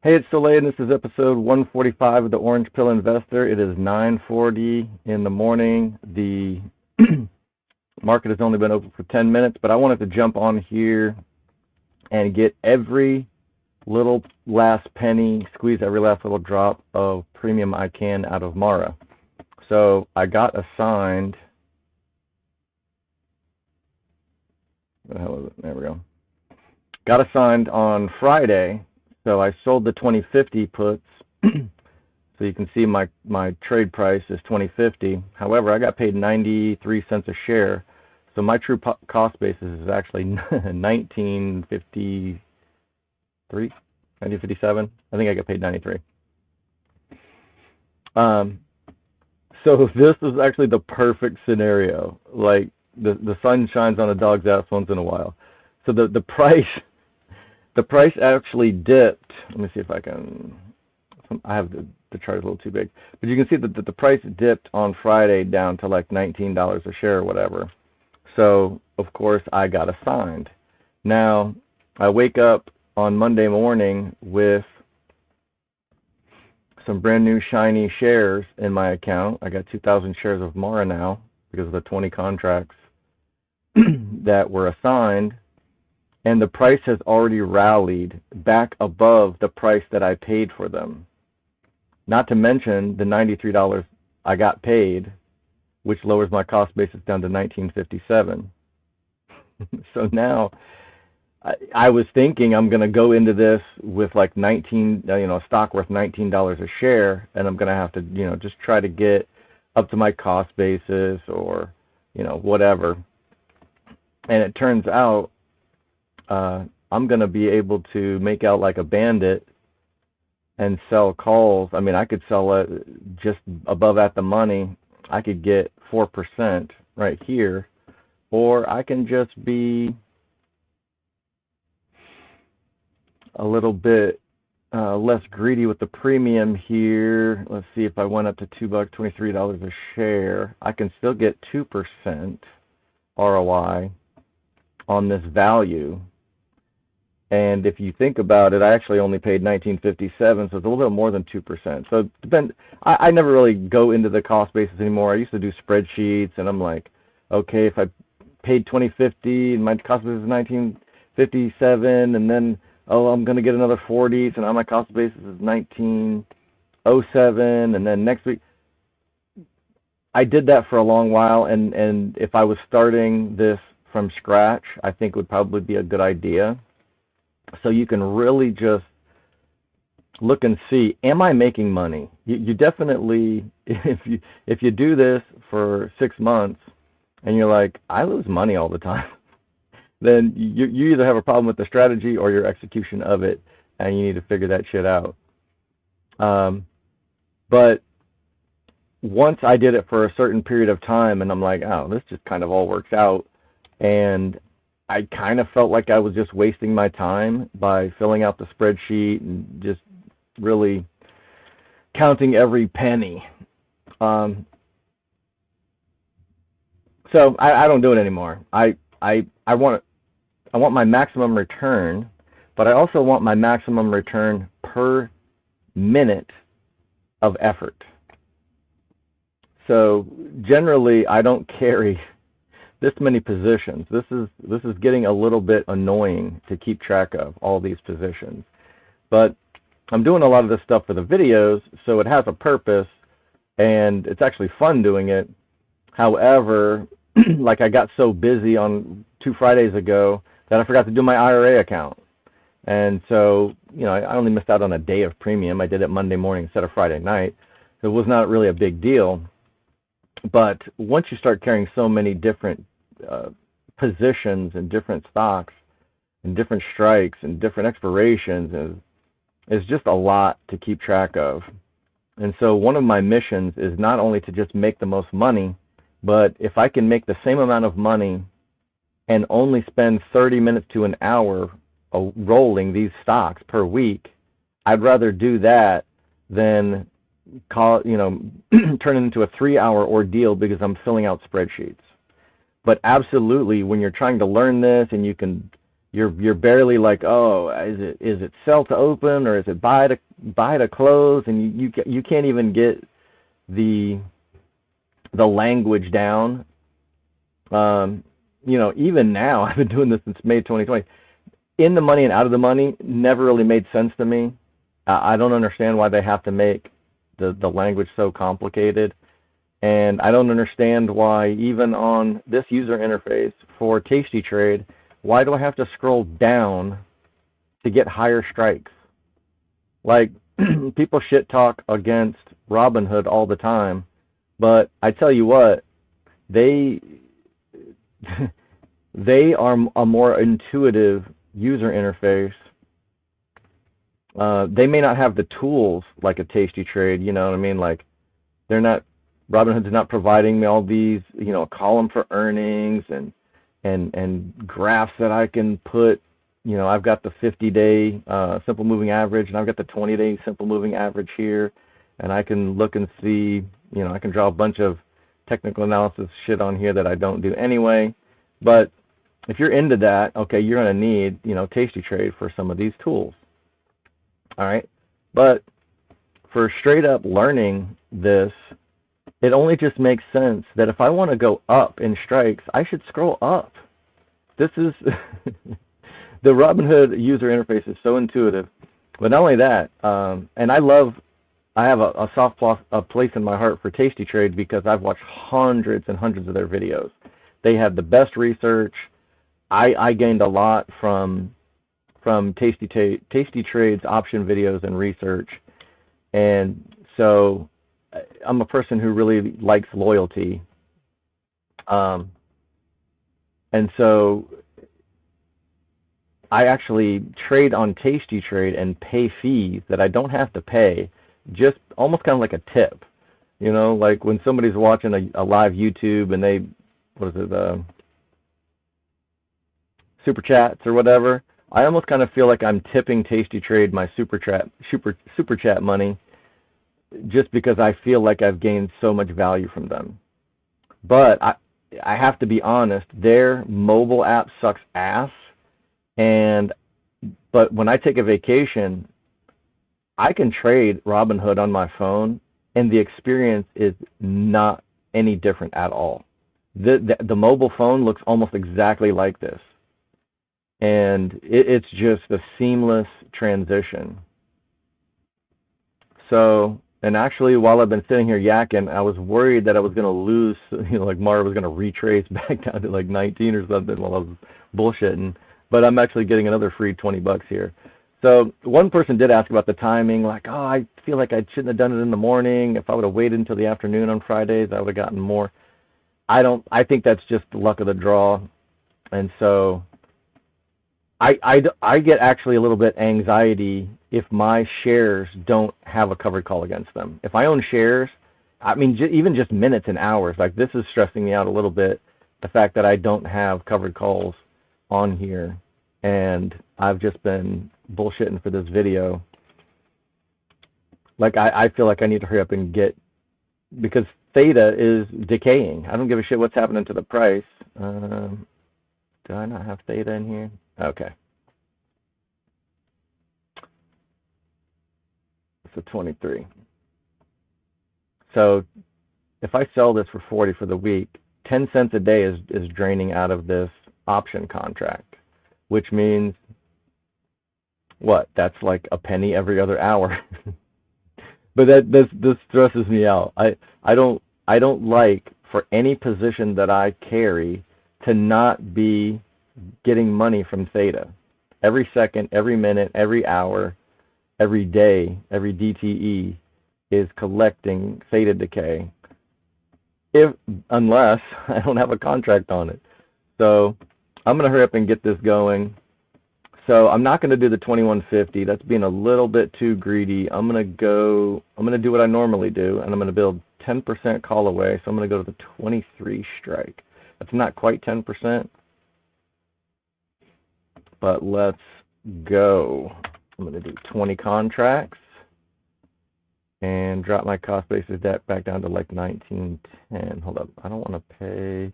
Hey, it's Soleil, and this is episode 145 of the Orange Pill Investor. It is 9:40 in the morning. The market has only been open for 10 minutes, but I wanted to jump on here and get every little last penny, squeeze every last little drop of premium I can out of Mara. So I got assigned, what the hell is it? There we go. Got assigned on Friday. So I sold the 2050 puts, so you can see my trade price is 2050. However, I got paid 93 cents a share, so my true cost basis is actually 1953, 1957. I think I got paid 93. So this is actually the perfect scenario. Like the sun shines on a dog's ass once in a while. So the price. The price actually dipped. Let me see if I can. I have the chart a little too big, but you can see that the price dipped on Friday down to like $19 a share or whatever. So of course I got assigned. Now I wake up on Monday morning with some brand new shiny shares in my account. I got 2,000 shares of Mara now because of the 20 contracts that were assigned. And the price has already rallied back above the price that I paid for them. Not to mention the $93 I got paid, which lowers my cost basis down to $19.57. So now I was thinking I'm going to go into this with like a stock worth $19 a share, and I'm going to have to, just try to get up to my cost basis or, whatever. And it turns out I'm going to be able to make out like a bandit and sell calls. I mean, I could sell it just above at the money. I could get 4% right here, or I can just be a little bit less greedy with the premium here. Let's see, if I went up to $2, $23 a share, I can still get 2% ROI on this value. And if you think about it, I actually only paid $19.57, so it's a little bit more than 2%. So I never really go into the cost basis anymore. I used to do spreadsheets, and I'm like, okay, if I paid $20.50 and my cost basis is $19.57, and then I'm going to get another 40, so now my cost basis is $19.07, and then next week. I did that for a long while, and if I was starting this from scratch, I think it would probably be a good idea. So you can really just look and see, am I making money? You definitely, if you do this for 6 months and you're like, I lose money all the time, then you either have a problem with the strategy or your execution of it, and you need to figure that shit out. But once I did it for a certain period of time, and I'm like, oh, this just kind of all works out, and I kind of felt like I was just wasting my time by filling out the spreadsheet and just really counting every penny. So I don't do it anymore. I want my maximum return, but I also want my maximum return per minute of effort. So generally, I don't carry this many positions. This is getting a little bit annoying to keep track of all these positions. But I'm doing a lot of this stuff for the videos, so it has a purpose, and it's actually fun doing it. However, like I got so busy on 2 Fridays ago that I forgot to do my IRA account. And so, I only missed out on a day of premium. I did it Monday morning instead of Friday night. So it was not really a big deal. But once you start carrying so many different positions and different stocks and different strikes and different expirations, it's just a lot to keep track of. And so one of my missions is not only to just make the most money, but if I can make the same amount of money and only spend 30 minutes to an hour rolling these stocks per week, I'd rather do that than turn it into a 3-hour ordeal because I'm filling out spreadsheets. But absolutely, when you're trying to learn this and you can you're barely like, oh, is it sell to open or is it buy to close, and you can't even get the language down. Even now, I've been doing this since May 2020. In the money and out of the money never really made sense to me. I don't understand why they have to make the language so complicated. And I don't understand why, even on this user interface for Tasty Trade, why do I have to scroll down to get higher strikes? Like, people shit talk against Robinhood all the time, but I tell you what, they are a more intuitive user interface. They may not have the tools like a Tasty Trade, you know what I mean? Like, Robinhood's not providing me all these, a column for earnings and graphs that I can put. I've got the 50-day simple moving average, and I've got the 20-day simple moving average here, and I can look and see, I can draw a bunch of technical analysis shit on here that I don't do anyway. But if you're into that, okay, you're going to need, Tasty Trade for some of these tools. All right? But for straight up learning this, it only just makes sense that if I want to go up in strikes, I should scroll up. This is the Robinhood user interface is so intuitive. But not only that, and I have a soft place in my heart for Tasty Trade because I've watched hundreds and hundreds of their videos. They have the best research. I gained a lot from Tasty Trade's option videos and research. And so I'm a person who really likes loyalty. And so I actually trade on Tasty Trade and pay fees that I don't have to pay, just almost kind of like a tip. Like when somebody's watching a live YouTube and they, super chats or whatever, I almost kind of feel like I'm tipping Tasty Trade my super chat money, just because I feel like I've gained so much value from them. But I have to be honest, their mobile app sucks ass. But when I take a vacation, I can trade Robinhood on my phone, and the experience is not any different at all. The mobile phone looks almost exactly like this. And it's just a seamless transition. So, and actually, while I've been sitting here yakking, I was worried that I was going to lose, like Mara was going to retrace back down to like 19 or something while I was bullshitting. But I'm actually getting another free $20 here. So one person did ask about the timing, like, oh, I feel like I shouldn't have done it in the morning. If I would have waited until the afternoon on Fridays, I would have gotten more. I think that's just the luck of the draw. And so I get actually a little bit anxiety if my shares don't have a covered call against them. If I own shares, I mean, even just minutes and hours, like this is stressing me out a little bit, the fact that I don't have covered calls on here. And I've just been bullshitting for this video. Like, I feel like I need to hurry up and because theta is decaying. I don't give a shit what's happening to the price. Do I not have theta in here? Okay. So 23. So if I sell this for 40 for the week, 10 cents a day is draining out of this option contract, which means what? That's like a penny every other hour. But this stresses me out. I don't like for any position that I carry to not be getting money from theta. Every second, every minute, every hour, every day, every DTE is collecting theta decay, unless I don't have a contract on it. So I'm going to hurry up and get this going. So I'm not going to do the 2150. That's being a little bit too greedy. I'm going to do what I normally do, and I'm going to build 10% call away. So I'm going to go to the 23 strike. That's not quite 10%, but let's go. I'm going to do 20 contracts and drop my cost basis debt back down to like 1910. Hold up. I don't want to pay.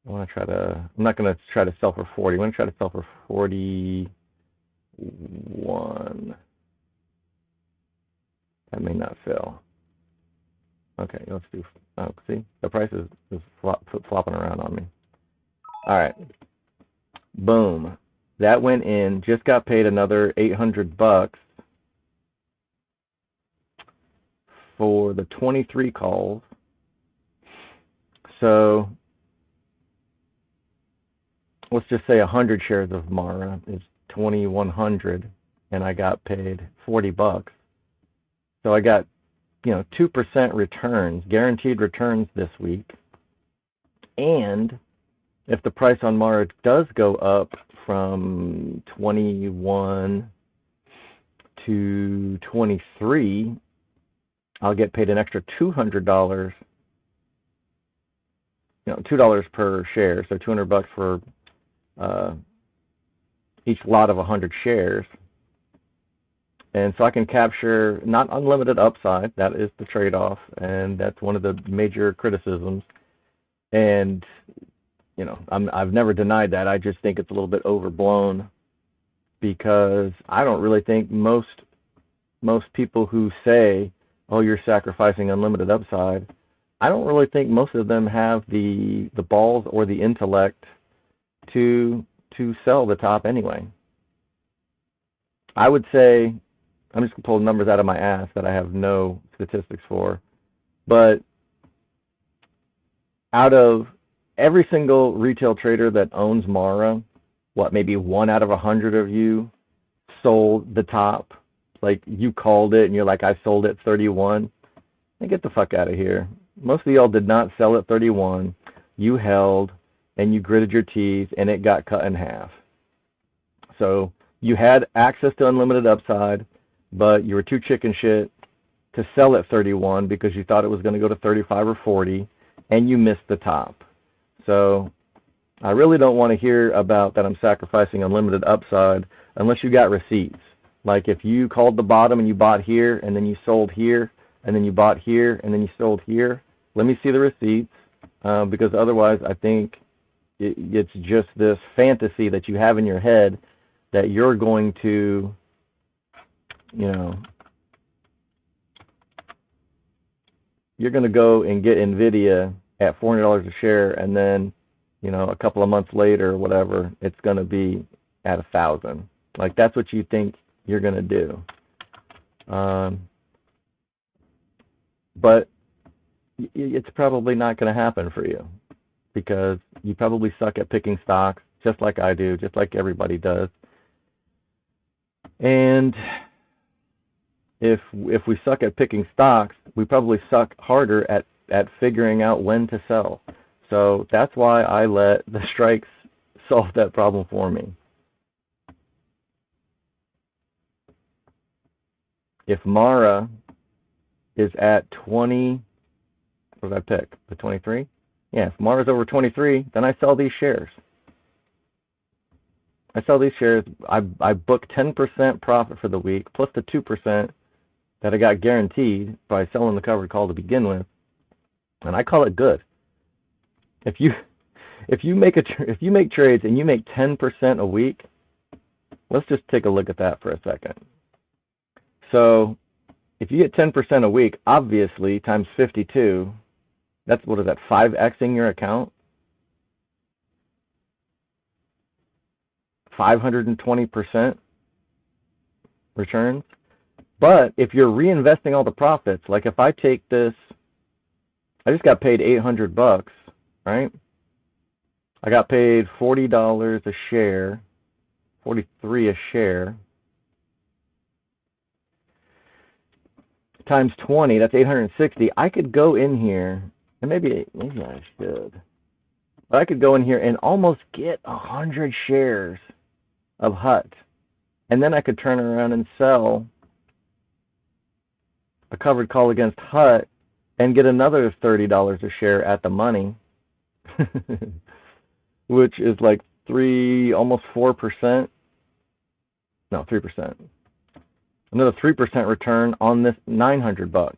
I want to try to, I'm not going to try to sell for 40. I'm going to try to sell for 41. That may not sell. Okay, let's do, oh, see, the price is flopping around on me. All right, boom. That went in, just got paid another $800 for the 23 calls. So let's just say 100 shares of Mara is 2,100, and I got paid $40. So I got, 2% returns, guaranteed returns this week. And if the price on Mara does go up from 21 to 23, I'll get paid an extra $200, $2 per share, so $200 for each lot of 100 shares. And so I can capture not unlimited upside. That is the trade-off, and that's one of the major criticisms. And I've never denied that. I just think it's a little bit overblown, because I don't really think most people who say, "Oh, you're sacrificing unlimited upside," I don't really think most of them have the balls or the intellect to sell the top anyway. I would say, I'm just going to pull numbers out of my ass that I have no statistics for, but out of every single retail trader that owns Mara, maybe 1 out of 100 of you sold the top? Like, you called it and you're like, I sold it 31. And get the fuck out of here. Most of y'all did not sell at 31. You held and you gritted your teeth and it got cut in half. So you had access to unlimited upside, but you were too chicken shit to sell at 31 because you thought it was going to go to 35 or 40, and you missed the top. So I really don't want to hear about that I'm sacrificing unlimited upside unless you got receipts. Like, if you called the bottom and you bought here, and then you sold here, and then you bought here, and then you sold here, let me see the receipts, because otherwise I think it's just this fantasy that you have in your head that you're going to, you're going to go and get NVIDIA at $400 a share, and then, a couple of months later or whatever, it's going to be at 1,000. Like, that's what you think you're going to do. But it's probably not going to happen for you, because you probably suck at picking stocks, just like I do, just like everybody does. And if we suck at picking stocks, we probably suck harder at figuring out when to sell. So that's why I let the strikes solve that problem for me. If Mara is at 20, what did I pick? The 23? Yeah, if Mara's over 23, then I sell these shares. I sell these shares. I book 10% profit for the week, plus the 2% that I got guaranteed by selling the covered call to begin with, and I call it good. If you make trades and you make 10% a week, let's just take a look at that for a second. So if you get 10% a week, obviously times 52, that's, what is that, 5xing your account? 520% returns. But if you're reinvesting all the profits, like if I take this, I just got paid $800, right? I got paid $40 a share, 43 a share, times 20, that's 860. I could go in here, and maybe I should, but I could go in here and almost get 100 shares of HUT, and then I could turn around and sell a covered call against HUT and get another $30 a share at the money, which is like almost 4%. No, 3%. Another 3% return on this $900.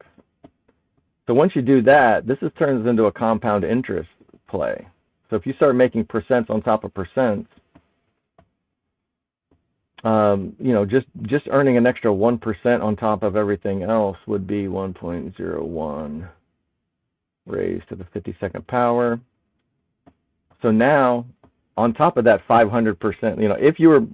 So once you do that, this turns into a compound interest play. So if you start making percents on top of percents, just earning an extra 1% on top of everything else would be 1.01 raised to the 52nd power. So now, on top of that 500%, if you were,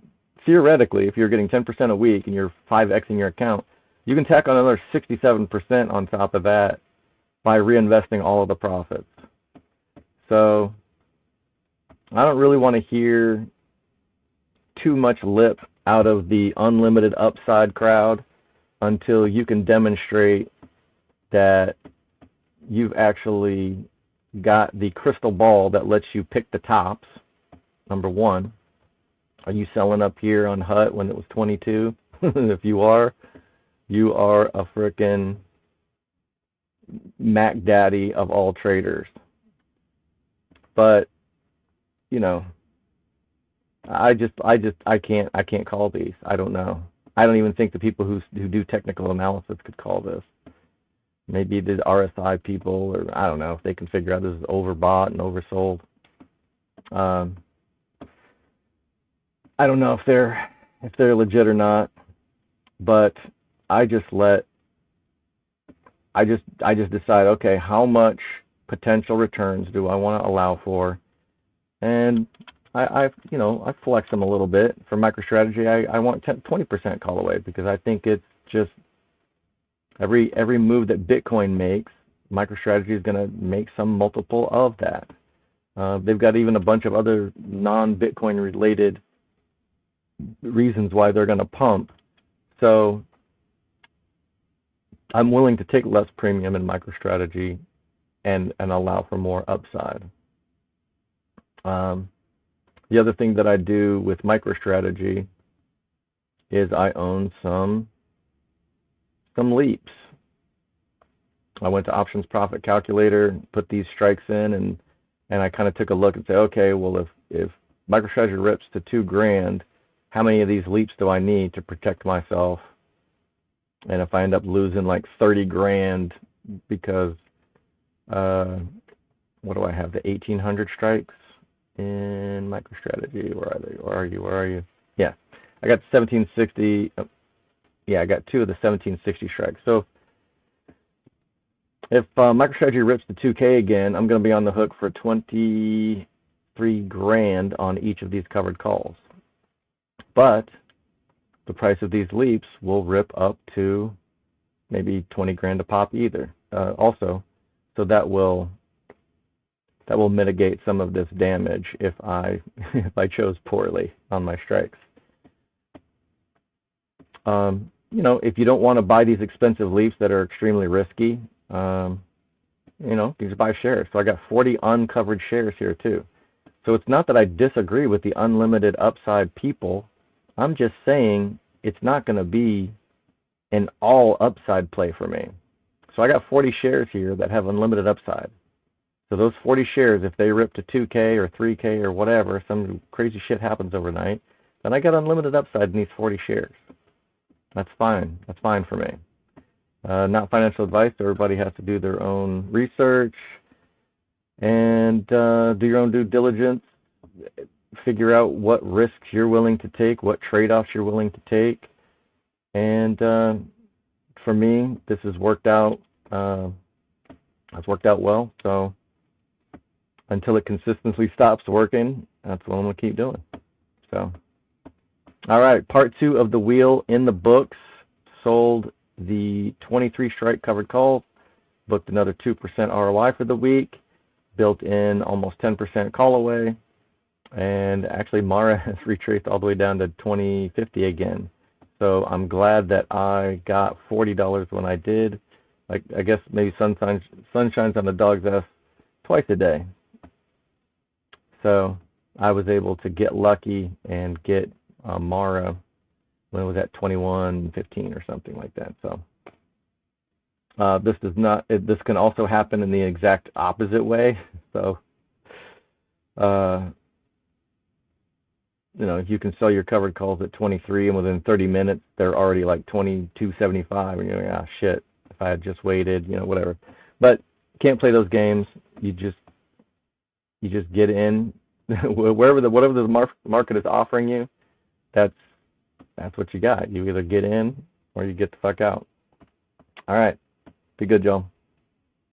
theoretically, if you're getting 10% a week and you're 5xing your account, you can tack on another 67% on top of that by reinvesting all of the profits. So I don't really want to hear too much lip out of the unlimited upside crowd until you can demonstrate that you've actually got the crystal ball that lets you pick the tops. Number one, are you selling up here on HUT when it was 22? If you are, you are a frickin' Mac Daddy of all traders. But I can't call these. I don't know. I don't even think the people who do technical analysis could call this. Maybe the RSI people, or I don't know if they can figure out this is overbought and oversold. I don't know if they're legit or not, but I just decide, okay, how much potential returns do I want to allow for, and I flex them a little bit. For MicroStrategy, I want 20% call away because I think it's just every move that Bitcoin makes, MicroStrategy is going to make some multiple of that. They've got even a bunch of other non-Bitcoin related reasons why they're going to pump. So I'm willing to take less premium in MicroStrategy and allow for more upside. The other thing that I do with MicroStrategy is I own some leaps. I went to Options Profit Calculator, put these strikes in, and I kind of took a look and say, okay, well, if MicroStrategy rips to $2,000, how many of these leaps do I need to protect myself? And if I end up losing like 30 grand because what do I have, the 1800 strikes in MicroStrategy? Where are you? Yeah, I got 1760. Yeah, I got two of the 1760 strikes. So if MicroStrategy rips to 2K again, I'm going to be on the hook for 23 grand on each of these covered calls. But the price of these leaps will rip up to maybe 20 grand a pop also. So that will mitigate some of this damage if I chose poorly on my strikes. If you don't want to buy these expensive leaps that are extremely risky, you just buy shares. So I got 40 uncovered shares here too. So it's not that I disagree with the unlimited upside people. I'm just saying it's not going to be an all upside play for me. So I got 40 shares here that have unlimited upside. So those 40 shares, if they rip to 2K or 3K or whatever, some crazy shit happens overnight, then I got unlimited upside in these 40 shares. That's fine. That's fine for me. Not financial advice. Everybody has to do their own research and do your own due diligence. Figure out what risks you're willing to take, what trade-offs you're willing to take. And for me, this has worked out. It's worked out well. So until it consistently stops working, that's what I'm going to keep doing. So, all right, part 2 of the wheel in the books. Sold the 23 strike covered calls, booked another 2% ROI for the week, built in almost 10% call away, and actually Mara has retraced all the way down to 2050 again. So I'm glad that I got $40 when I did. Like, I guess maybe sun shines on the dog's ass twice a day. So I was able to get lucky and get Mara when it was at 21.15 or something like that. So this can also happen in the exact opposite way. So you can sell your covered calls at 23 and within 30 minutes they're already like 22.75 and you're like, ah, shit, if I had just waited, whatever. But can't play those games. You just You just get in whatever the market is offering you. That's what you got. You either get in or you get the fuck out. All right. Be good, y'all.